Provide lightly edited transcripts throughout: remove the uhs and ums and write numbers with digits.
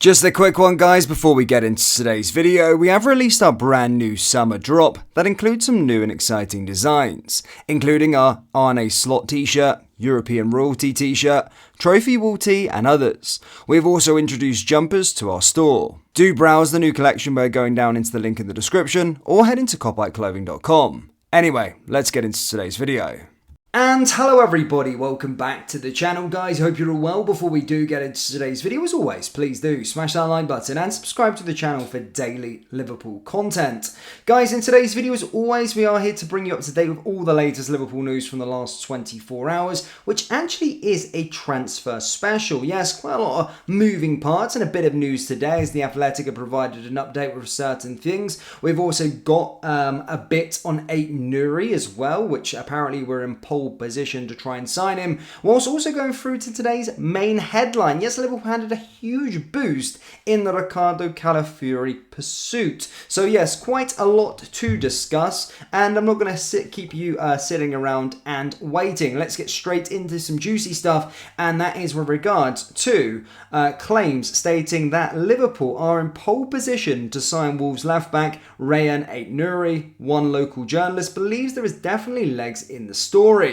Just a quick one, guys, before we get into today's video. We have released our brand new summer drop that includes some new and exciting designs, including our Arne Slot t-shirt, European Royalty t-shirt, Trophy Wall tee and others. We've also introduced jumpers to our store. Do browse the new collection by going down into the link in the description or head into copyclothing.com. Anyway, let's get into today's video. And hello everybody, welcome back to the channel, guys. Hope you're all well. Before we do get into today's video, as always, please do smash that like button and subscribe to the channel for daily Liverpool content. Guys, in today's video, as always, we are here to bring you up to date with all the latest Liverpool news from the last 24 hours, which actually is a transfer special. Yes, quite a lot of moving parts and a bit of news today as the Athletic have provided an update with certain things. We've also got a bit on Aït-Nouri as well, which apparently we're in pole position to try and sign him, whilst also going through to today's main headline. Yes, Liverpool handed a huge boost in the Riccardo Calafiori pursuit. So yes, quite a lot to discuss, and I'm not going to keep you sitting around and waiting. Let's get straight into some juicy stuff, and that is with regards to claims stating that Liverpool are in pole position to sign Wolves left-back Rayan Aït-Nouri. One local journalist believes there is definitely legs in the story.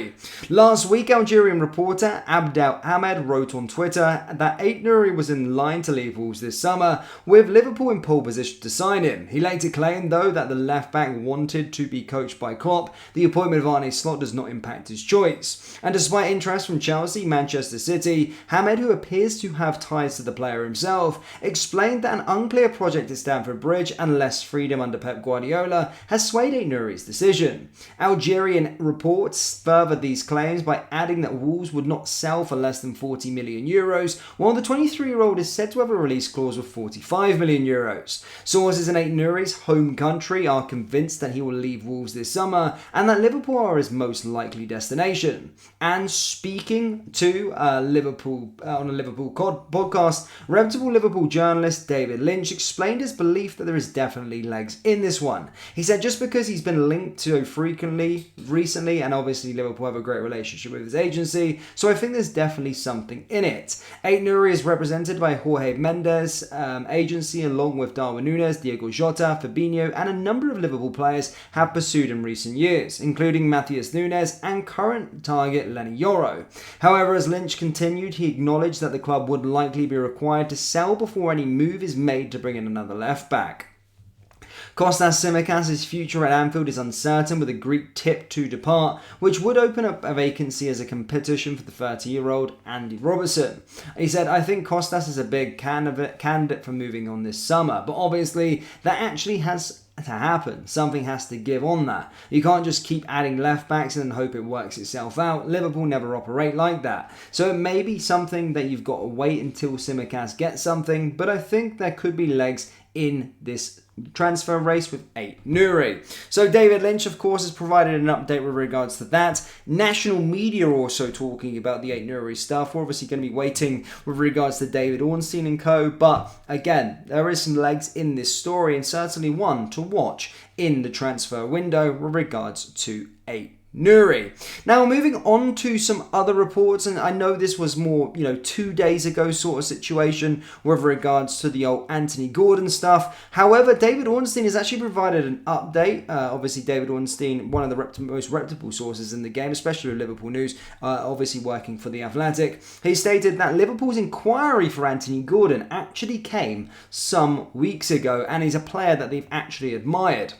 Last week, Algerian reporter Abdel Ahmed wrote on Twitter that Aït-Nouri was in line to leave Wolves this summer, with Liverpool in pole position to sign him. He later claimed, though, that the left-back wanted to be coached by Klopp. The appointment of Arne Slot does not impact his choice. And despite interest from Chelsea, Manchester City, Hamed, who appears to have ties to the player himself, explained that an unclear project at Stamford Bridge and less freedom under Pep Guardiola has swayed Aït-Nouri's decision. Algerian reports furthered these claims by adding that Wolves would not sell for less than 40 million euros, while the 23-year-old is said to have a release clause of 45 million euros. Sources in Aït-Nouri's home country are convinced that he will leave Wolves this summer and that Liverpool are his most likely destination. And speaking to Liverpool on a Liverpool podcast, reputable Liverpool journalist David Lynch explained his belief that there is definitely legs in this one. He said just because he's been linked to frequently recently, and obviously Liverpool have a great relationship with his agency, so I think there's definitely something in it. Aït-Nouri is represented by Jorge Mendes agency, along with Darwin Núñez, Diego Jota, Fabinho, and a number of Liverpool players have pursued in recent years, including Matheus Nunes and current target Lenny Yoro. However, as Lynch continued, he acknowledged that the club would likely be required to sell before any move is made to bring in another left-back. Kostas Tsimikas' future at Anfield is uncertain, with a Greek tip to depart, which would open up a vacancy as a competition for the 30-year-old Andy Robertson. He said, I think Kostas is a big candidate for moving on this summer, but obviously that actually has to happen. Something has to give on that. You can't just keep adding left backs and hope it works itself out. Liverpool never operate like that. So it may be something that you've got to wait until Tsimikas gets something, but I think there could be legs in this transfer race with Aït-Nouri. So David Lynch, of course, has provided an update with regards to that. National media are also talking about the Aït-Nouri stuff. We're obviously going to be waiting with regards to David Ornstein and co. But again, there is some legs in this story, and certainly one to watch in the transfer window with regards to Aït-Nouri. Now, moving on to some other reports, and I know this was more, 2 days ago sort of situation with regards to the old Anthony Gordon stuff. However, David Ornstein has actually provided an update. Obviously, David Ornstein, one of the most reputable sources in the game, especially with Liverpool news, obviously working for the Athletic. He stated that Liverpool's inquiry for Anthony Gordon actually came some weeks ago, and he's a player that they've actually admired.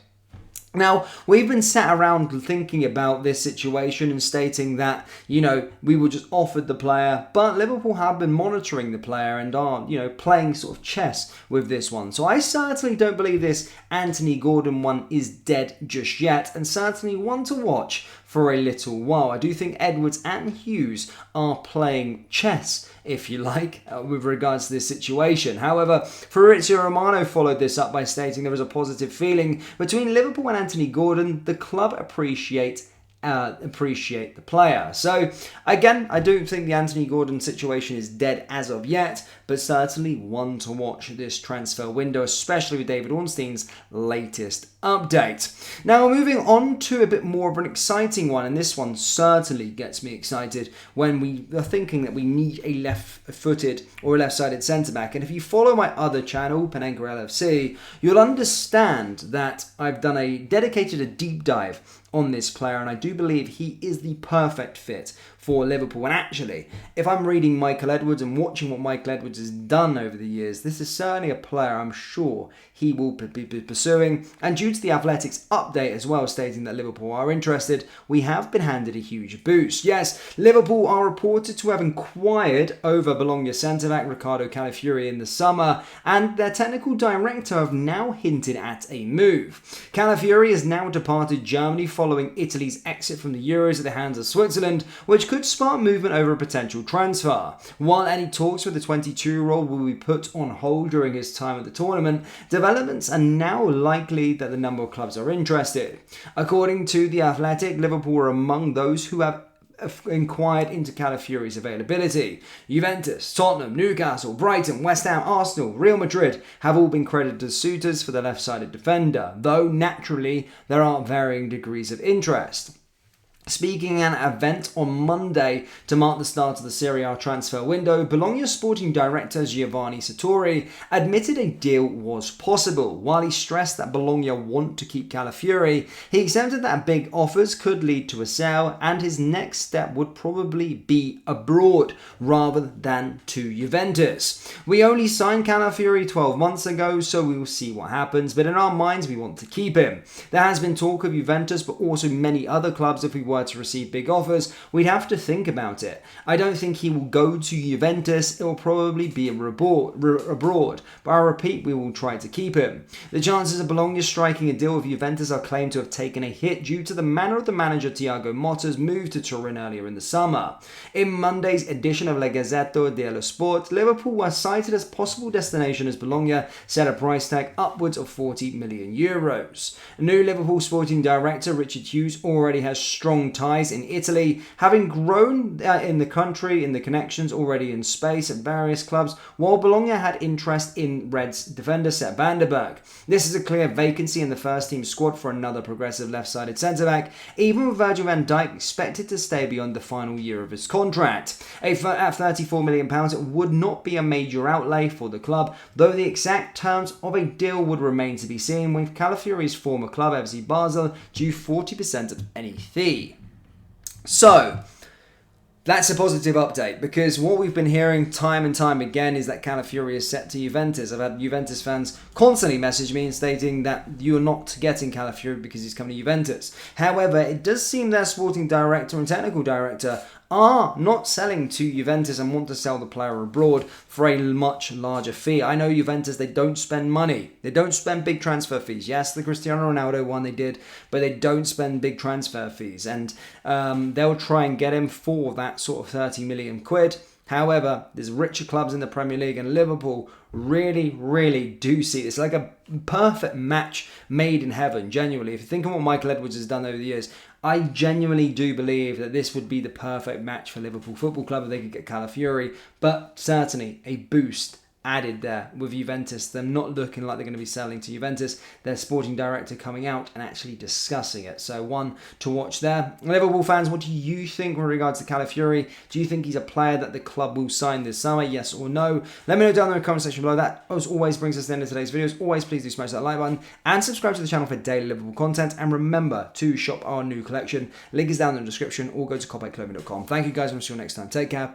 Now, we've been sat around thinking about this situation and stating that, we were just offered the player, but Liverpool have been monitoring the player and are, playing sort of chess with this one. So I certainly don't believe this Anthony Gordon one is dead just yet, and certainly one to watch for a little while. I do think Edwards and Hughes are playing chess, if you like, with regards to this situation. However, Fabrizio Romano followed this up by stating there was a positive feeling between Liverpool and Anthony Gordon. The club appreciate the player. So again, I don't think the Anthony Gordon situation is dead as of yet, but certainly one to watch this transfer window, especially with David Ornstein's latest update. Now, moving on to a bit more of an exciting one, and this one certainly gets me excited when we are thinking that we need a left-footed or a left-sided centre-back. And if you follow my other channel, Penenka LFC, you'll understand that I've done a deep dive on this player, and I do believe he is the perfect fit for Liverpool. And actually, if I'm reading Michael Edwards and watching what Michael Edwards has done over the years, this is certainly a player I'm sure he will be pursuing. And due to the Athletics update as well, stating that Liverpool are interested, we have been handed a huge boost. Yes, Liverpool are reported to have inquired over Bologna centre-back Riccardo Calafiori in the summer, and their technical director have now hinted at a move. Calafiori has now departed Germany following Italy's exit from the Euros at the hands of Switzerland, which could spark movement over a potential transfer. While any talks with the 22-year-old will be put on hold during his time at the tournament, developments are now likely that the number of clubs are interested. According to The Athletic, Liverpool are among those who have inquired into Calafiori's availability. Juventus, Tottenham, Newcastle, Brighton, West Ham, Arsenal, Real Madrid have all been credited as suitors for the left-sided defender, though naturally there are varying degrees of interest. Speaking at an event on Monday to mark the start of the Serie A transfer window, Bologna sporting director Giovanni Sartori admitted a deal was possible. While he stressed that Bologna want to keep Calafiori, he accepted that big offers could lead to a sale, and his next step would probably be abroad rather than to Juventus. We only signed Calafiori 12 months ago, so we will see what happens, but in our minds we want to keep him. There has been talk of Juventus, but also many other clubs. If we were to receive big offers, we'd have to think about it. I don't think he will go to Juventus. It will probably be abroad, but I repeat, we will try to keep him. The chances of Bologna striking a deal with Juventus are claimed to have taken a hit due to the manner of the manager Thiago Motta's move to Turin earlier in the summer. In Monday's edition of La Gazzetta dello Sport, Liverpool were cited as possible destination as Bologna set a price tag upwards of €40 million. New Liverpool sporting director Richard Hughes already has strong ties in Italy, having grown in the country in the connections already in space at various clubs, while Bologna had interest in Reds defender Sepp Vandenberg. This is a clear vacancy in the first team squad for another progressive left-sided centre-back, even with Virgil van Dijk expected to stay beyond the final year of his contract. At £34 million, it would not be a major outlay for the club, though the exact terms of a deal would remain to be seen, with Calafiori's former club FC Basel due 40% of any fee. So, that's a positive update, because what we've been hearing time and time again is that Calafiori is set to Juventus. I've had Juventus fans constantly message me and stating that you're not getting Calafiori because he's coming to Juventus. However, it does seem their sporting director and technical director are not selling to Juventus and want to sell the player abroad for a much larger fee. I know Juventus, they don't spend money. They don't spend big transfer fees. Yes, the Cristiano Ronaldo one they did, but they don't spend big transfer fees. And they'll try and get him for that sort of 30 million quid. However, there's richer clubs in the Premier League, and Liverpool really do see this like a perfect match made in heaven, genuinely. If you think of what Michael Edwards has done over the years, I genuinely do believe that this would be the perfect match for Liverpool Football Club if they could get Calafiori, but certainly a boost added there with Juventus. Them not looking like they're going to be selling to Juventus. Their sporting director coming out and actually discussing it. So one to watch there. Liverpool fans, what do you think with regards to Calafiori? Do you think he's a player that the club will sign this summer? Yes or no? Let me know down in the comment section below. That, as always, brings us to the end of today's videos. Always please do smash that like button and subscribe to the channel for daily Liverpool content. And remember to shop our new collection. Link is down in the description, or go to copyclothing.com. Thank you guys, and we'll see you next time. Take care.